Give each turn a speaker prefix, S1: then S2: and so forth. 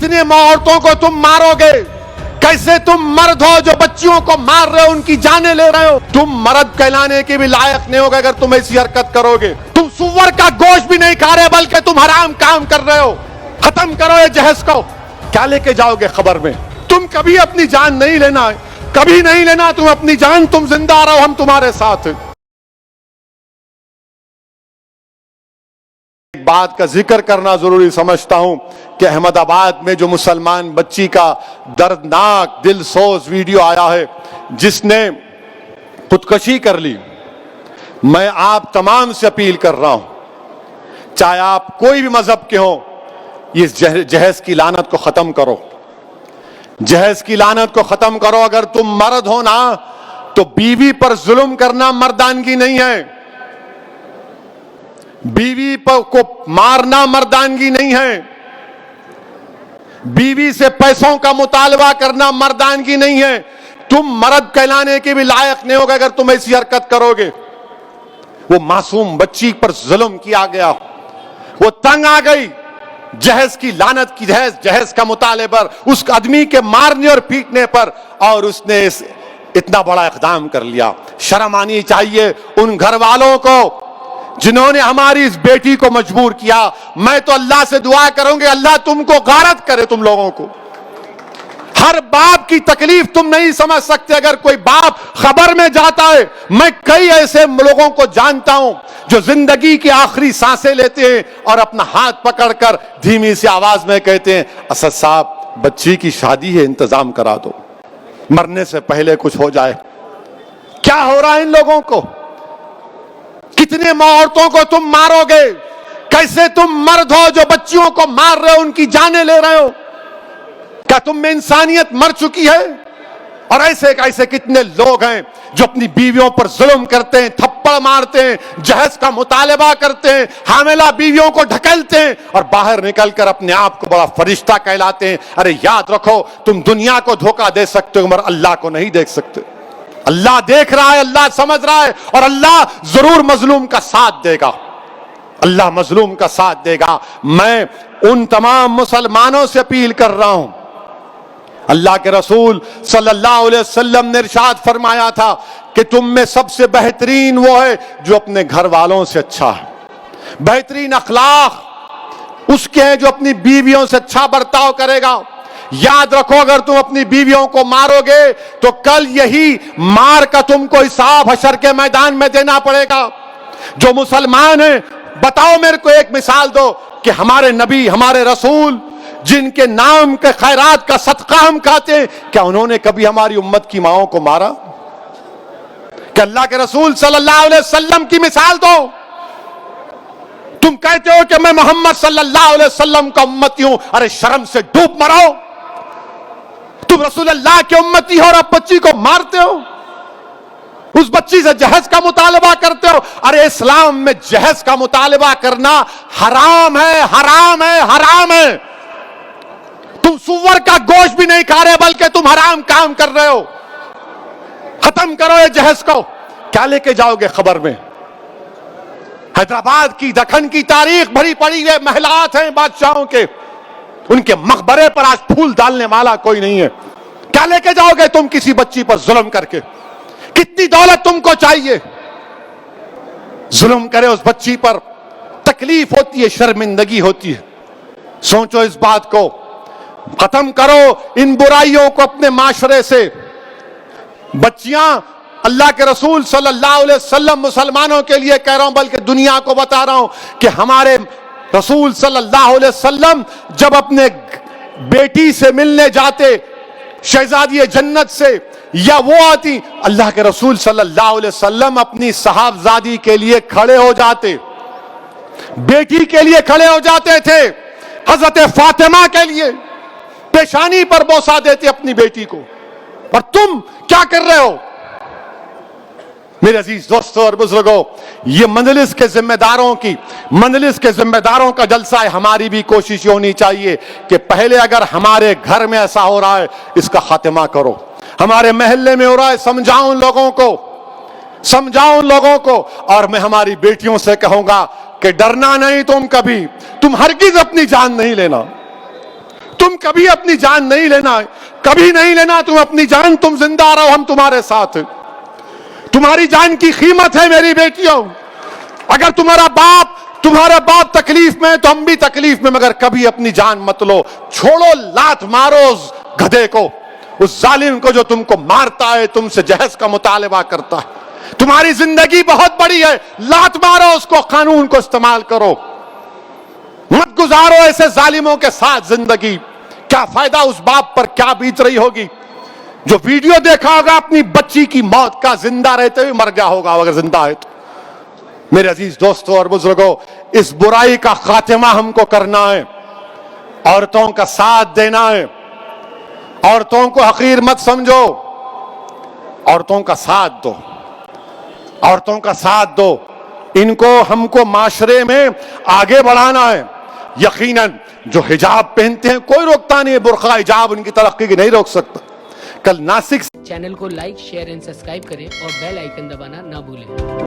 S1: कितने औरतों को तुम मारोगे? कैसे तुम मर्द हो जो बच्चियों को मार रहे हो, उनकी जानें ले रहे हो? तुम मर्द कहलाने के भी लायक नहीं होगे अगर तुम ऐसी हरकत करोगे। तुम सुअर का गोश्त भी नहीं खा रहे बल्कि तुम हराम काम कर रहे हो। खत्म करो ये जहज को। क्या लेके जाओगे खबर में? तुम कभी अपनी जान नहीं लेना, कभी नहीं लेना तुम अपनी जान। तुम जिंदा रहो, हम तुम्हारे साथ हैं। बात का जिक्र करना जरूरी समझता हूं कि अहमदाबाद में जो मुसलमान बच्ची का दर्दनाक दिलसोज वीडियो आया है जिसने खुदकशी कर ली, मैं आप तमाम से अपील कर रहा हूं, चाहे आप कोई भी मजहब के हो, इस जहेज की लानत को खत्म करो। जहेज की लानत को खत्म करो। अगर तुम मर्द हो ना तो बीवी पर जुल्म करना मर्दानगी नहीं है। बीवी को मारना मर्दानगी नहीं है। बीवी से पैसों का मुतालबा करना मर्दानगी नहीं है। तुम मर्द कहलाने के भी लायक नहीं होगे अगर तुम ऐसी हरकत करोगे। वो मासूम बच्ची पर जुल्म किया गया, वो तंग आ गई जहेज की लानत की, जहेज का मुताले पर, उस आदमी के मारने और पीटने पर, और उसने इतना बड़ा इक़दाम कर लिया। शर्म आनी चाहिए उन घर वालों को जिन्होंने हमारी इस बेटी को मजबूर किया। मैं तो अल्लाह से दुआ करूंगी अल्लाह तुमको गारत करे, तुम लोगों को। हर बाप की तकलीफ तुम नहीं समझ सकते। अगर कोई बाप खबर में जाता है, मैं कई ऐसे लोगों को जानता हूं जो जिंदगी की आखिरी सांसें लेते हैं और अपना हाथ पकड़कर धीमी सी आवाज में कहते हैं, असद साहब बच्ची की शादी है, इंतजाम करा दो, मरने से पहले कुछ हो जाए। क्या हो रहा है इन लोगों को? कितने औरतों को तुम मारोगे? कैसे तुम मर्द हो जो बच्चियों को मार रहे हो, उनकी जानें ले रहे हो? क्या तुम में इंसानियत मर चुकी है? और ऐसे कितने लोग हैं जो अपनी बीवियों पर जुल्म करते हैं, थप्पड़ मारते हैं, जहेज का मुतालबा करते हैं, हामिला बीवियों को ढकेलते हैं और बाहर निकलकर अपने आप को बड़ा फरिश्ता कहलाते हैं। अरे याद रखो, तुम दुनिया को धोखा दे सकते हो मगर अल्लाह को नहीं देख सकते। अल्लाह देख रहा है, अल्लाह समझ रहा है, और अल्लाह जरूर मजलूम का साथ देगा। अल्लाह मजलूम का साथ देगा। मैं उन तमाम मुसलमानों से अपील कर रहा हूं, अल्लाह के रसूल सल्लल्लाहु अलैहि वसल्लम ने इरशाद फरमाया था कि तुम में सबसे बेहतरीन वो है जो अपने घर वालों से अच्छा है। बेहतरीन अखलाक उसके हैं जो अपनी बीवियों से अच्छा बर्ताव करेगा। याद रखो, अगर तुम अपनी बीवियों को मारोगे तो कल यही मार का तुमको हिसाब हशर के मैदान में देना पड़ेगा। जो मुसलमान हैं, बताओ मेरे को एक मिसाल दो कि हमारे नबी, हमारे रसूल जिनके नाम के खैरात का सदका हम खाते हैं, क्या उन्होंने कभी हमारी उम्मत की माओं को मारा? क्या अल्लाह के रसूल सल्लल्लाहु अलैहि वसल्लम की मिसाल दो। तुम कहते हो कि मैं मोहम्मद सल्लल्लाहु अलैहि वसल्लम का उम्मती हूं। अरे शर्म से डूब मरो। तुम रसूल अल्लाह के उम्मती हो और अब बच्ची को मारते हो, उस बच्ची से जहेज का मुतालबा करते हो। अरे इस्लाम में जहेज का मुतालबा करना हराम है, हराम है, हराम है। तुम सुअर का गोश्त भी नहीं खा रहे बल्कि तुम हराम काम कर रहे हो। खत्म करो ये जहेज को। क्या लेके जाओगे खबर में? हैदराबाद की, दखन की तारीख भरी पड़ी है, महलात हैं बादशाहों के, उनके मकबरे पर आज फूल डालने वाला कोई नहीं है। क्या लेके जाओगे तुम किसी बच्ची पर जुल्म करके? कितनी दौलत तुमको चाहिए? जुल्म करे उस बच्ची पर, तकलीफ होती है, शर्मिंदगी होती है। सोचो इस बात को, खत्म करो इन बुराइयों को अपने माशरे से। बच्चियां, अल्लाह के रसूल सल्लल्लाहु अलैहि वसल्लम मुसलमानों के लिए कह रहा हूं बल्कि दुनिया को बता रहा हूं कि हमारे रसूल सल्लल्लाहु अलैहि वसल्लम जब अपने बेटी से मिलने जाते, शहजादी जन्नत से, या वो आती, अल्लाह के रसूल सल्लल्लाहु अलैहि वसल्लम अपनी साहबजादी के लिए खड़े हो जाते, बेटी के लिए खड़े हो जाते थे। हजरत फातिमा के लिए पेशानी पर बोसा देते अपनी बेटी को। और तुम क्या कर रहे हो? मेरे अजीज दोस्तों और बुजुर्गों, ये मंजलिस के जिम्मेदारों का जलसा है। हमारी भी कोशिश होनी चाहिए कि पहले अगर हमारे घर में ऐसा हो रहा है, इसका खात्मा करो। हमारे महल्ले में हो रहा है, समझाओ उन लोगों को। और मैं हमारी बेटियों से कहूंगा कि डरना नहीं, तुम हरगिज अपनी जान नहीं लेना। تم کبھی اپنی جان نہیں لینا ہے, کبھی نہیں لینا تم اپنی جان, تم زندہ رہو, ہم تمہارے ساتھ ہیں. تمہاری جان کی قیمت ہے میری بیٹیوں. اگر تمہارا باپ تکلیف میں تو ہم بھی تکلیف میں, مگر کبھی اپنی جان مت لو. چھوڑو, لات مارو اس گدھے کو, اس ظالم کو جو تم کو مارتا ہے, تم سے جہیز کا مطالبہ کرتا ہے. تمہاری زندگی بہت بڑی ہے, لات مارو اس کو, قانون کو استعمال کرو, مت گزارو ایسے ظالموں کے ساتھ زندگی. کیا فائدہ اس باپ پر, کیا بیت رہی ہوگی جو ویڈیو دیکھا ہوگا اپنی بچی کی موت کا, زندہ رہتے ہوئے مر گیا ہوگا اگر زندہ ہے تو. میرے عزیز دوستوں اور بزرگوں, اس برائی کا خاتمہ ہم کو کرنا ہے, عورتوں کا ساتھ دینا ہے. عورتوں کو حقیر مت سمجھو, عورتوں کا ساتھ دو, عورتوں کا ساتھ دو. ان کو ہم کو معاشرے میں آگے بڑھانا ہے. یقیناً جو حجاب پہنتے ہیں کوئی روکتا نہیں ہے, برقع حجاب ان کی ترقی کی نہیں روک سکتا. کل ناسک
S2: چینل کو لائک شیئر اینڈ سبسکرائب کریں اور بیل آئیکن دبانا نہ بھولیں.